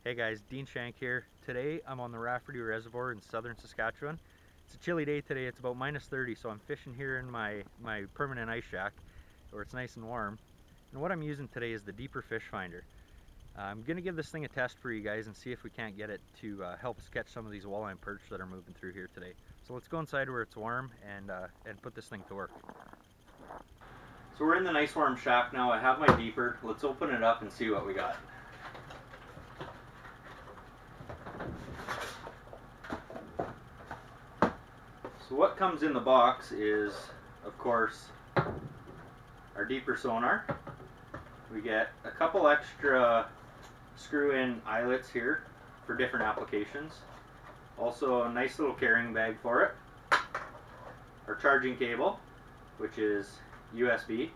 Hey guys, Dean Schenk here. Today I'm on the Rafferty Reservoir in southern Saskatchewan. It's a chilly day today, it's about -30, so I'm fishing here in my permanent ice shack where it's nice and warm. And what I'm using today is the Deeper Fishfinder. I'm gonna give this thing a test for you guys and see if we can't get it to help us catch some of these walleye and perch that are moving through here today. So let's go inside where it's warm and put this thing to work. So we're in the nice warm shack now. I have my Deeper. Let's open it up and see what we got. So what comes in the box is, of course, our Deeper sonar. We get a couple extra screw-in eyelets here for different applications. Also a nice little carrying bag for it. Our charging cable, which is USB.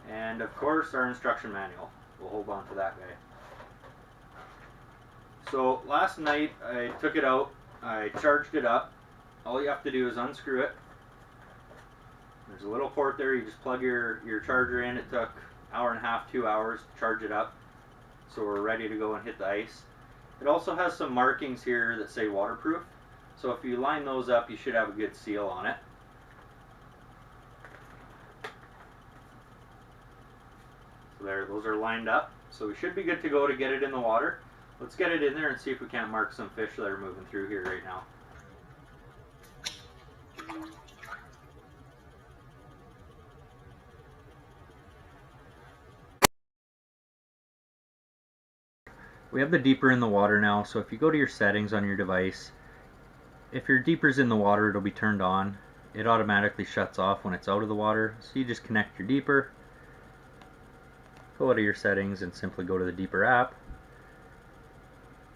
And of course our instruction manual. We'll hold on to that guy. So last night I took it out, I charged it up. All you have to do is unscrew it. There's a little port there, you just plug your charger in. It took an hour and a half, 2 hours to charge it up. So we're ready to go and hit the ice. It also has some markings here that say waterproof. So if you line those up, you should have a good seal on it. So there, those are lined up. So we should be good to go to get it in the water. Let's get it in there and see if we can't mark some fish that are moving through here right now. We have the Deeper in the water now, so if you go to your settings on your device, if your Deeper's in the water, it'll be turned on. It automatically shuts off when it's out of the water, so you just connect your Deeper, go out of your settings and simply go to the Deeper app.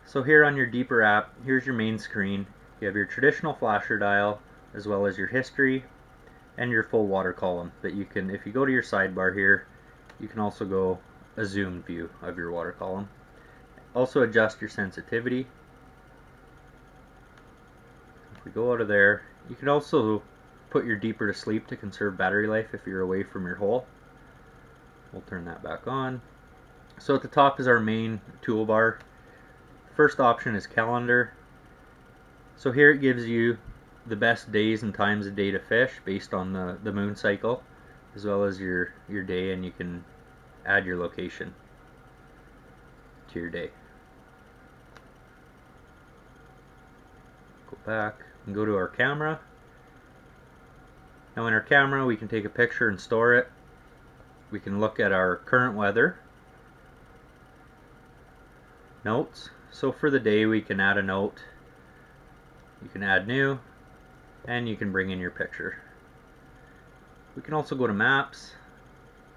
So here on your Deeper app, here's your main screen. You have your traditional flasher dial, as well as your history and your full water column that you can, if you go to your sidebar here, you can also go a zoom view of your water column. Also adjust your sensitivity. If we go out of there, you can also put your Deeper to sleep to conserve battery life if you're away from your hole. We'll turn that back on. So at the top is our main toolbar. First option is calendar. So here it gives you the best days and times of day to fish based on the moon cycle, as well as your day, and you can add your location to your day. Go back and go to our camera. Now in our camera we can take a picture and store it. We can look at our current weather, notes. So for the day we can add a note, you can add new, and you can bring in your picture. We can also go to maps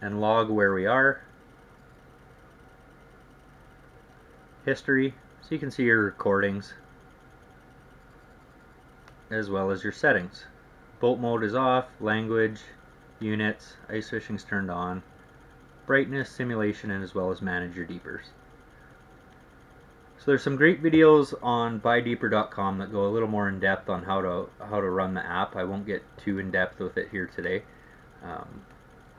and log where we are, history, so you can see your recordings as well as your settings. Boat mode is off, language, units, ice fishing is turned on, brightness, simulation, and as well as manage your Deepers. So there's some great videos on buydeeper.com that go a little more in depth on how to run the app. I won't get too in depth with it here today,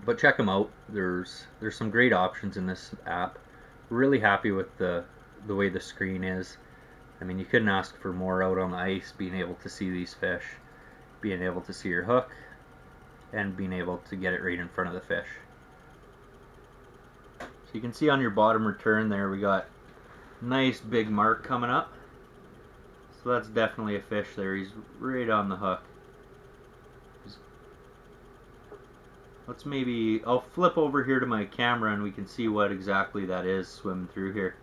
but check them out. There's some great options in this app. Really happy with the way the screen is. I mean, you couldn't ask for more out on the ice, being able to see these fish, being able to see your hook, and being able to get it right in front of the fish. So you can see on your bottom return there, we got nice big mark coming up. So that's definitely a fish there. He's right on the hook. I'll flip over here to my camera and we can see what exactly that is swimming through here.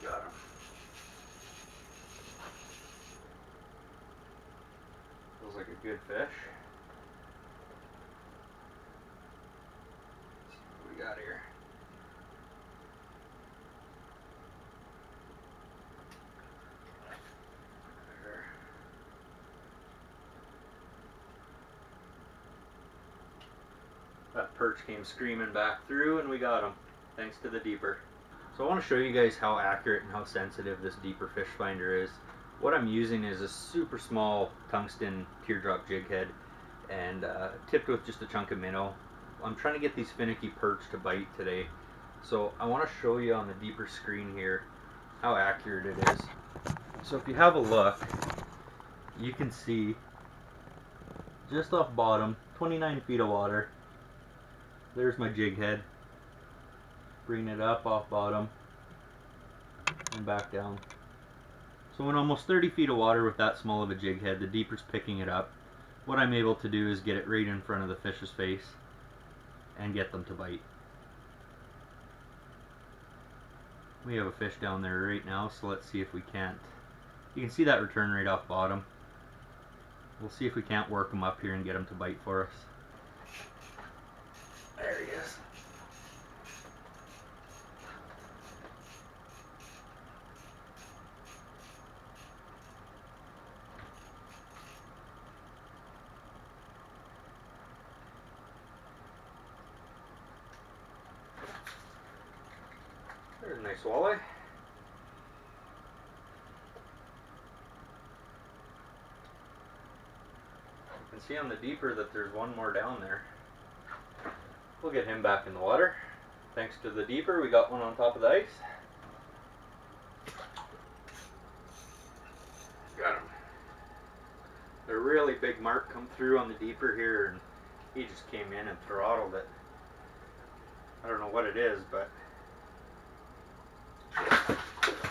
Got him. Feels like a good fish. Let's see what we got here. perch came screaming back through and we got him, thanks to the Deeper. So I want to show you guys how accurate and how sensitive this Deeper fish finder is. What I'm using is a super small tungsten teardrop jig head and tipped with just a chunk of minnow. I'm trying to get these finicky perch to bite today. So I want to show you on the Deeper screen here how accurate it is. So if you have a look, you can see just off bottom, 29 feet of water. There's my jig head. Bring it up off bottom and back down. So in almost 30 feet of water with that small of a jig head, the Deeper's picking it up. What I'm able to do is get it right in front of the fish's face and get them to bite. We have a fish down there right now, so let's see if we can't. You can see that return right off bottom. We'll see if we can't work him up here and get him to bite for us. There he is. There's a nice walleye. You can see on the Deeper that there's one more down there. We'll get him back in the water. Thanks to the Deeper, we got one on top of the ice. Got him. A really big mark come through on the Deeper here, and he just came in and throttled it. I don't know what it is, but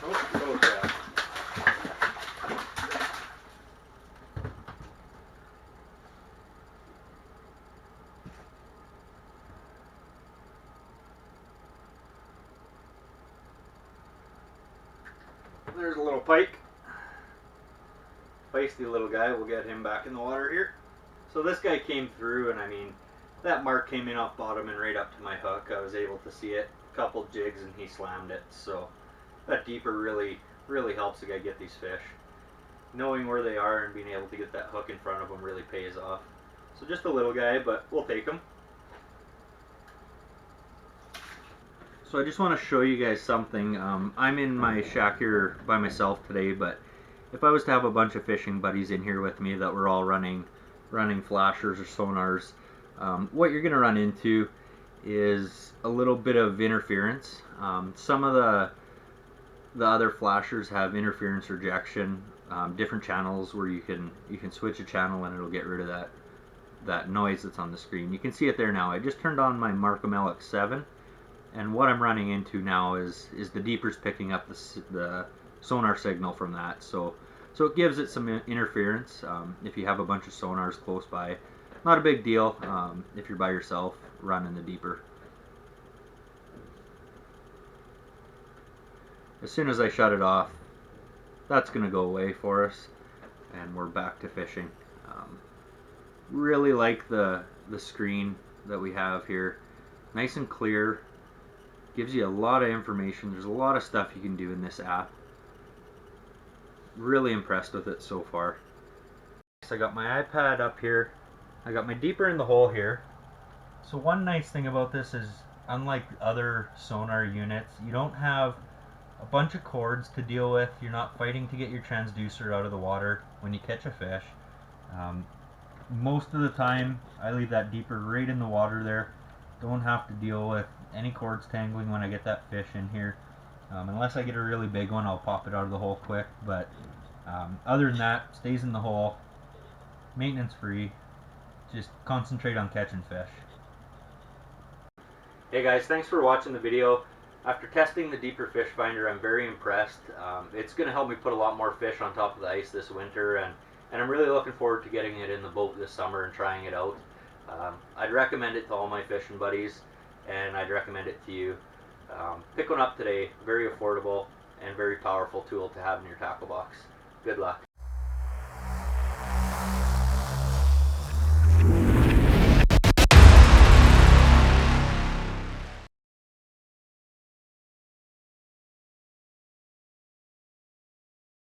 oh, yeah. There's a little pike. Feisty little guy. We'll get him back in the water here. So this guy came through, and I mean, that mark came in off bottom and right up to my hook. I was able to see it. A couple jigs and he slammed it. So that Deeper really helps the guy get these fish. Knowing where they are and being able to get that hook in front of them really pays off. So just a little guy, but we'll take him. So I just want to show you guys something. I'm in my shack here by myself today, but if I was to have a bunch of fishing buddies in here with me that were all running flashers or sonars, what you're going to run into is a little bit of interference. Some of the other flashers have interference rejection, different channels where you can switch a channel and it'll get rid of that noise that's on the screen. You can see it there now. I just turned on my Markham LX7, and what I'm running into now is the Deeper's picking up the sonar signal from that. So it gives it some interference. If you have a bunch of sonars close by, not a big deal. If you're by yourself running the Deeper. As soon as I shut it off, that's going to go away for us, and we're back to fishing. Really like the screen that we have here. Nice and clear. Gives you a lot of information. There's a lot of stuff you can do in this app. Really impressed with it so far. So I got my iPad up here. I got my Deeper in the hole here. So one nice thing about this is, unlike other sonar units, you don't have a bunch of cords to deal with. You're not fighting to get your transducer out of the water when you catch a fish. Most of the time I leave that Deeper right in the water there. Don't have to deal with any cords tangling when I get that fish in here. Unless I get a really big one, I'll pop it out of the hole quick, but other than that, stays in the hole, maintenance free. Just concentrate on catching fish. Hey guys, thanks for watching the video. After testing the Deeper fish finder, I'm very impressed. It's going to help me put a lot more fish on top of the ice this winter, and I'm really looking forward to getting it in the boat this summer and trying it out. I'd recommend it to all my fishing buddies, and I'd recommend it to you. Pick one up today. Very affordable and very powerful tool to have in your tackle box. Good luck.